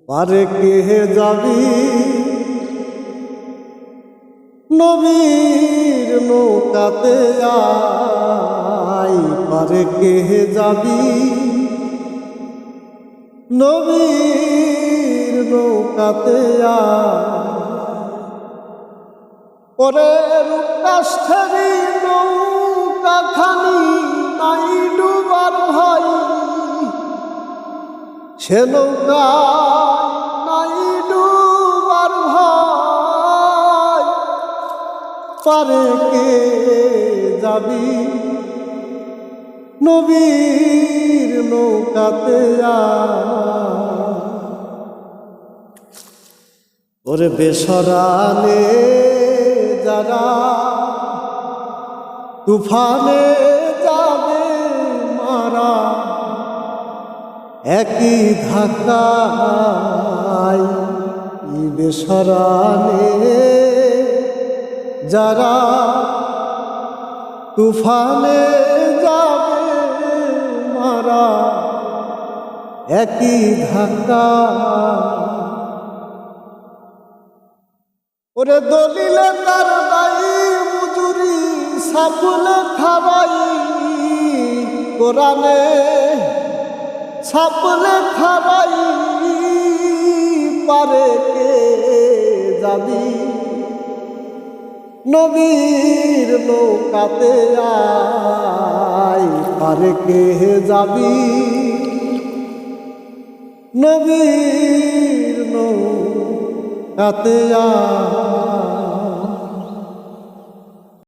পারে কে যাবি নবীর নৌকাতে আয়, পারে কে যাবি নবীর নৌকাতে আয়। ওরে রূপকাষ্ঠেরি নৌকা খানি নাই ডুবার ভাই, সে নৌকা নাই ডুবার ভাই। পারে কে যাবি নবীর নৌকাতে আয়। ওরে বেসরানে যারা তুফানে যাবে মারা, একই ধাক্কায় বেসরানে যারা তুফানে যাবে মারা, একই ধাক্কা। ওরে দলিলে তার নাই মজুরি সাপুলে খাবাই, কোরআনে সাপুলে খাবাই। পারে কে যাবি নবীর নৌকাতে আয়, পারে কে যাবি নবীর নৌকাতে আয়।